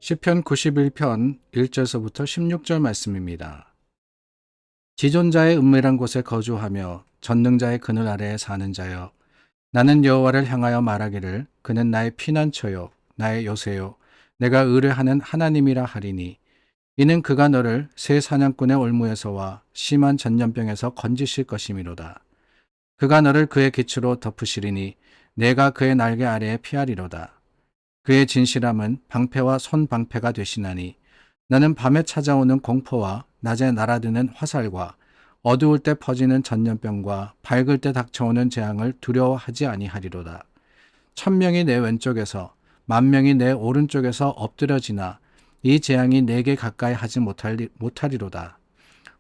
시편 91편 1절서부터 16절 말씀입니다. 지존자의 은밀한 곳에 거주하며 전능자의 그늘 아래에 사는 자여, 나는 여호와를 향하여 말하기를 그는 나의 피난처요 나의 요새요 내가 의뢰하는 하나님이라 하리니, 이는 그가 너를 새 사냥꾼의 올무에서와 심한 전염병에서 건지실 것이미로다. 그가 너를 그의 기초로 덮으시리니 내가 그의 날개 아래에 피하리로다. 그의 진실함은 방패와 손방패가 되시나니, 나는 밤에 찾아오는 공포와 낮에 날아드는 화살과 어두울 때 퍼지는 전염병과 밝을 때 닥쳐오는 재앙을 두려워하지 아니하리로다. 1000명이 내 왼쪽에서 10,000명이 내 오른쪽에서 엎드려지나 이 재앙이 내게 가까이 하지 못하리로다.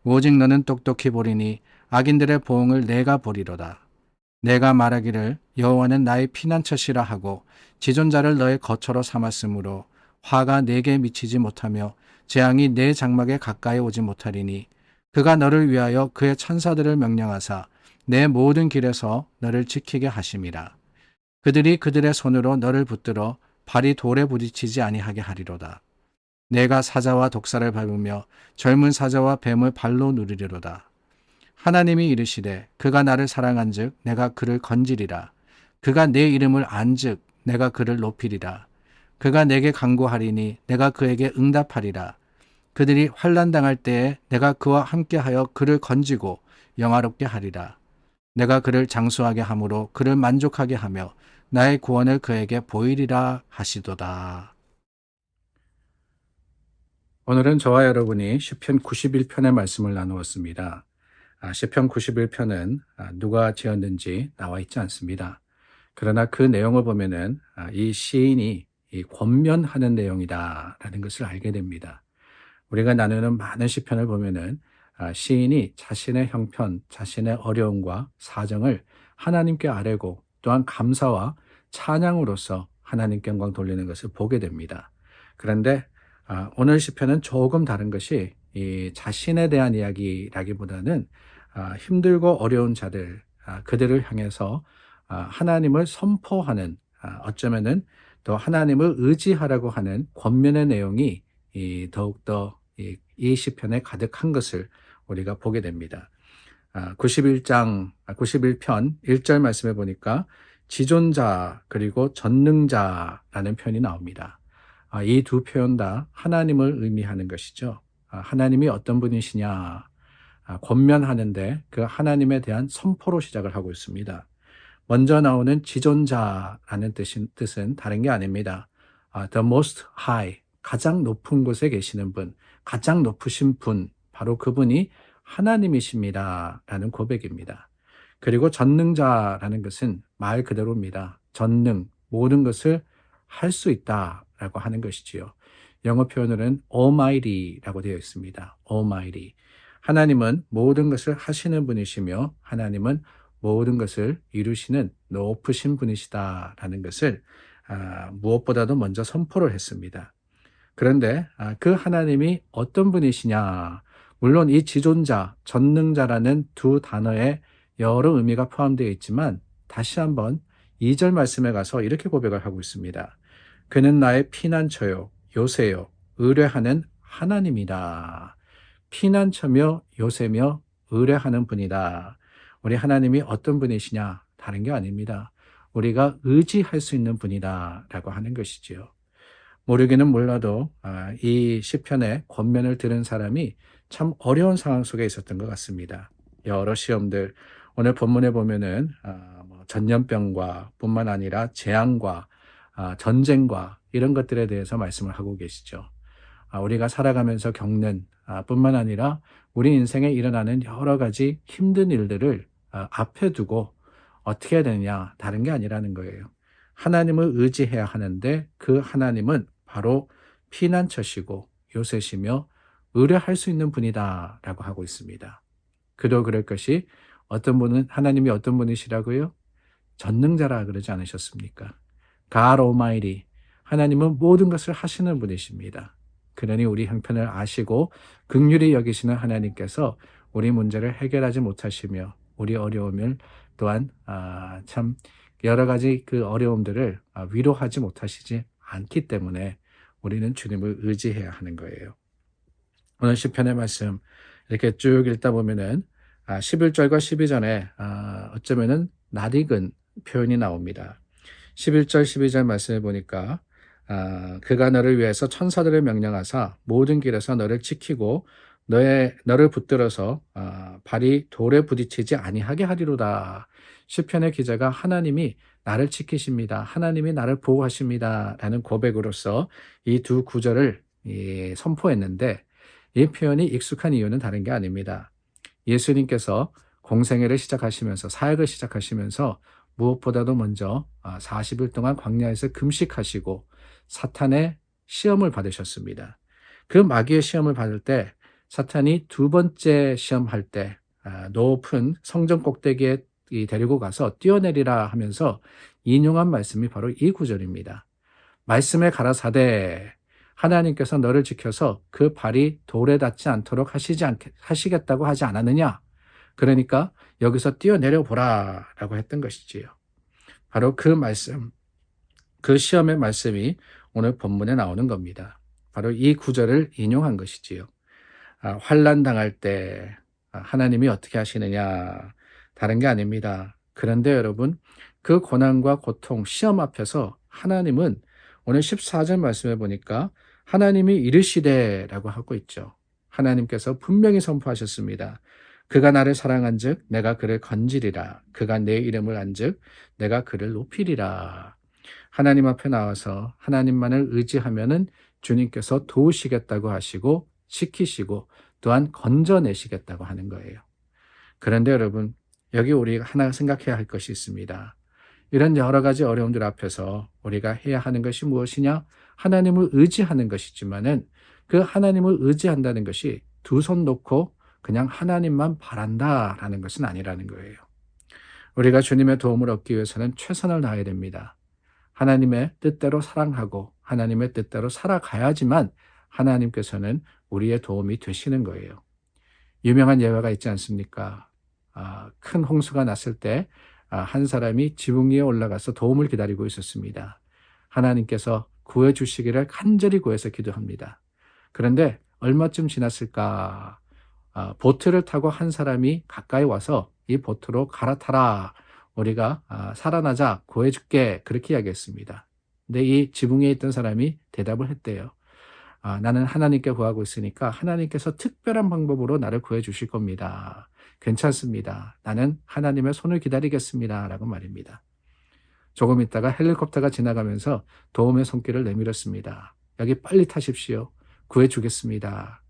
오직 너는 똑똑히 보리니 악인들의 보응을 내가 보리로다. 내가 말하기를 여호와는 나의 피난처시라 하고 지존자를 너의 거처로 삼았으므로 화가 내게 미치지 못하며 재앙이 내 장막에 가까이 오지 못하리니, 그가 너를 위하여 그의 천사들을 명령하사 내 모든 길에서 너를 지키게 하심이라. 그들이 그들의 손으로 너를 붙들어 발이 돌에 부딪히지 아니하게 하리로다. 내가 사자와 독사를 밟으며 젊은 사자와 뱀을 발로 누르리로다. 하나님이 이르시되 그가 나를 사랑한즉 내가 그를 건지리라. 그가 내 이름을 안즉 내가 그를 높이리라. 그가 내게 간구하리니 내가 그에게 응답하리라. 그들이 환난 당할 때에 내가 그와 함께하여 그를 건지고 영화롭게 하리라. 내가 그를 장수하게 함으로 그를 만족하게 하며 나의 구원을 그에게 보이리라 하시도다. 오늘은 저와 여러분이 시편 91편의 말씀을 나누었습니다. 시편 91편은 누가 지었는지 나와 있지 않습니다. 그러나 그 내용을 보면은 이 시인이 이 권면하는 내용이다라는 것을 알게 됩니다. 우리가 나누는 많은 시편을 보면은 시인이 자신의 형편, 자신의 어려움과 사정을 하나님께 아뢰고 또한 감사와 찬양으로서 하나님께 영광 돌리는 것을 보게 됩니다. 그런데 오늘 시편은 조금 다른 것이 이 자신에 대한 이야기라기보다는 힘들고 어려운 자들, 그들을 향해서 하나님을 선포하는, 어쩌면은 또 하나님을 의지하라고 하는 권면의 내용이 더욱더 이 시편에 가득한 것을 우리가 보게 됩니다. 91편 1절 말씀에 보니까 지존자 그리고 전능자라는 표현이 나옵니다. 이 두 표현 다 하나님을 의미하는 것이죠. 하나님이 어떤 분이시냐, 권면하는데 그 하나님에 대한 선포로 시작을 하고 있습니다. 먼저 나오는 지존자라는 뜻은 다른 게 아닙니다. The Most High, 가장 높은 곳에 계시는 분, 가장 높으신 분, 바로 그분이 하나님이십니다 라는 고백입니다. 그리고 전능자라는 것은 말 그대로입니다. 전능, 모든 것을 할 수 있다라고 하는 것이지요. 영어 표현으로는 Almighty라고 되어 있습니다. Almighty. 하나님은 모든 것을 하시는 분이시며 하나님은 모든 것을 이루시는 높으신 분이시다라는 것을 무엇보다도 먼저 선포를 했습니다. 그런데 그 하나님이 어떤 분이시냐? 물론 이 지존자, 전능자라는 두 단어에 여러 의미가 포함되어 있지만 다시 한번 2절 말씀에 가서 이렇게 고백을 하고 있습니다. 그는 나의 피난처요, 요새요, 의뢰하는 하나님이다. 피난처며 요새며 의뢰하는 분이다. 우리 하나님이 어떤 분이시냐? 다른 게 아닙니다. 우리가 의지할 수 있는 분이다라고 하는 것이지요. 모르기는 몰라도 이 시편의 권면을 들은 사람이 참 어려운 상황 속에 있었던 것 같습니다. 여러 시험들, 오늘 본문에 보면은 전염병과 뿐만 아니라 재앙과 전쟁과 이런 것들에 대해서 말씀을 하고 계시죠. 우리가 살아가면서 겪는 뿐만 아니라 우리 인생에 일어나는 여러 가지 힘든 일들을 앞에 두고 어떻게 해야 되느냐, 다른 게 아니라는 거예요. 하나님을 의지해야 하는데 그 하나님은 바로 피난처시고 요새시며 의뢰할 수 있는 분이다라고 하고 있습니다. 그도 그럴 것이 어떤 분은 하나님이 어떤 분이시라고요? 전능자라 그러지 않으셨습니까? God Almighty, 하나님은 모든 것을 하시는 분이십니다. 그러니 우리 형편을 아시고 긍휼히 여기시는 하나님께서 우리 문제를 해결하지 못하시며 우리 어려움을 또한 참 여러 가지 그 어려움들을 위로하지 못하시지 않기 때문에 우리는 주님을 의지해야 하는 거예요. 오늘 시편의 말씀 이렇게 쭉 읽다 보면은 11절과 12절에 어쩌면은 낯익은 표현이 나옵니다. 11절 12절 말씀을 보니까 그가 너를 위해서 천사들을 명령하사 모든 길에서 너를 지키고 너를 붙들어서 발이 돌에 부딪히지 아니하게 하리로다. 시편의 기자가 하나님이 나를 지키십니다. 하나님이 나를 보호하십니다. 라는 고백으로서 이 두 구절을 선포했는데 이 표현이 익숙한 이유는 다른 게 아닙니다. 예수님께서 공생애를 시작하시면서 사역을 시작하시면서 무엇보다도 먼저 40일 동안 광야에서 금식하시고 사탄의 시험을 받으셨습니다. 그 마귀의 시험을 받을 때 사탄이 두 번째 시험할 때 높은 성전 꼭대기에 데리고 가서 뛰어내리라 하면서 인용한 말씀이 바로 이 구절입니다. 말씀에 가라사대 하나님께서 너를 지켜서 그 발이 돌에 닿지 않도록 하시겠다고 하지 않았느냐? 그러니까 여기서 뛰어내려 보라 라고 했던 것이지요. 바로 그 말씀, 그 시험의 말씀이 오늘 본문에 나오는 겁니다. 바로 이 구절을 인용한 것이지요. 환난 당할 때 하나님이 어떻게 하시느냐? 다른 게 아닙니다. 그런데 여러분, 그 고난과 고통, 시험 앞에서 하나님은 오늘 14절 말씀에 보니까 하나님이 이르시되라고 하고 있죠. 하나님께서 분명히 선포하셨습니다. 그가 나를 사랑한즉 내가 그를 건지리라. 그가 내 이름을 안즉 내가 그를 높이리라. 하나님 앞에 나와서 하나님만을 의지하면은 주님께서 도우시겠다고 하시고 지키시고 또한 건져내시겠다고 하는 거예요. 그런데 여러분, 여기 우리가 하나 생각해야 할 것이 있습니다. 이런 여러 가지 어려움들 앞에서 우리가 해야 하는 것이 무엇이냐? 하나님을 의지하는 것이지만은 그 하나님을 의지한다는 것이 두 손 놓고 그냥 하나님만 바란다라는 것은 아니라는 거예요. 우리가 주님의 도움을 얻기 위해서는 최선을 다해야 됩니다. 하나님의 뜻대로 사랑하고 하나님의 뜻대로 살아가야지만 하나님께서는 우리의 도움이 되시는 거예요. 유명한 예화가 있지 않습니까? 큰 홍수가 났을 때 한 사람이 지붕 위에 올라가서 도움을 기다리고 있었습니다. 하나님께서 구해주시기를 간절히 구해서 기도합니다. 그런데 얼마쯤 지났을까? 보트를 타고 한 사람이 가까이 와서 이 보트로 갈아타라. 우리가 살아나자 구해줄게. 그렇게 이야기했습니다. 근데 이 지붕에 있던 사람이 대답을 했대요. 나는 하나님께 구하고 있으니까 하나님께서 특별한 방법으로 나를 구해주실 겁니다. 괜찮습니다. 나는 하나님의 손을 기다리겠습니다. 라고 말입니다. 조금 있다가 헬리콥터가 지나가면서 도움의 손길을 내밀었습니다. 여기 빨리 타십시오. 구해주겠습니다.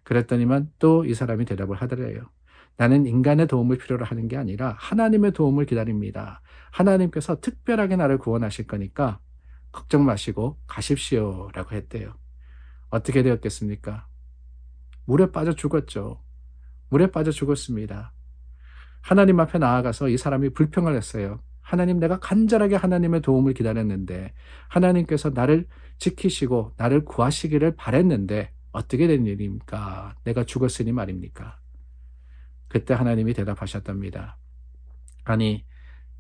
그랬더니만 또 이 사람이 대답을 하더래요. 나는 인간의 도움을 필요로 하는 게 아니라 하나님의 도움을 기다립니다. 하나님께서 특별하게 나를 구원하실 거니까 걱정 마시고 가십시오. 라고 했대요. 어떻게 되었겠습니까? 물에 빠져 죽었죠. 물에 빠져 죽었습니다. 하나님 앞에 나아가서 이 사람이 불평을 했어요. 하나님, 내가 간절하게 하나님의 도움을 기다렸는데 하나님께서 나를 지키시고 나를 구하시기를 바랬는데 어떻게 된 일입니까? 내가 죽었으니 말입니까? 그때 하나님이 대답하셨답니다. 아니,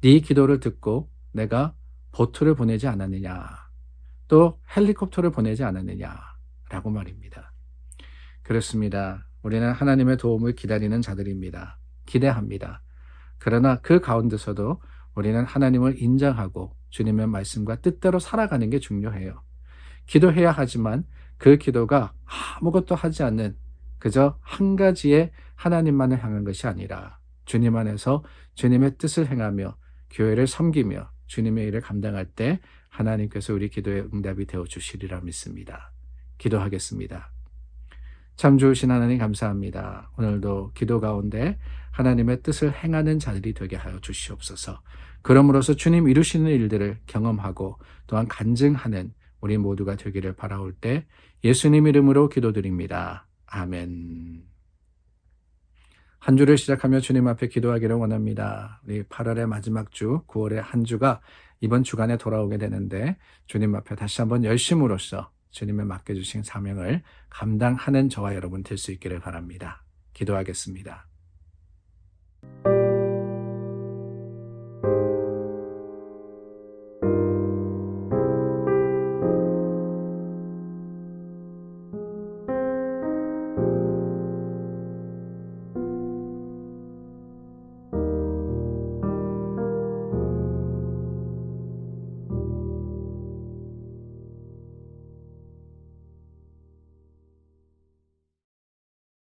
네 기도를 듣고 내가 보트를 보내지 않았느냐? 또 헬리콥터를 보내지 않았느냐? 라고 말입니다. 그렇습니다. 우리는 하나님의 도움을 기다리는 자들입니다. 기대합니다. 그러나 그 가운데서도 우리는 하나님을 인정하고 주님의 말씀과 뜻대로 살아가는 게 중요해요. 기도해야 하지만 그 기도가 아무것도 하지 않는 그저 한 가지의 하나님만을 향한 것이 아니라 주님 안에서 주님의 뜻을 행하며 교회를 섬기며 주님의 일을 감당할 때 하나님께서 우리 기도의 응답이 되어 주시리라 믿습니다. 기도하겠습니다. 참 좋으신 하나님 감사합니다. 오늘도 기도 가운데 하나님의 뜻을 행하는 자들이 되게 하여 주시옵소서. 그러므로서 주님 이루시는 일들을 경험하고 또한 간증하는 우리 모두가 되기를 바라올 때 예수님 이름으로 기도드립니다. 아멘. 한 주를 시작하며 주님 앞에 기도하기를 원합니다. 우리 8월의 마지막 주, 9월의 한 주가 이번 주간에 돌아오게 되는데 주님 앞에 다시 한번 열심으로써 주님의 맡겨주신 사명을 감당하는 저와 여러분 될 수 있기를 바랍니다. 기도하겠습니다.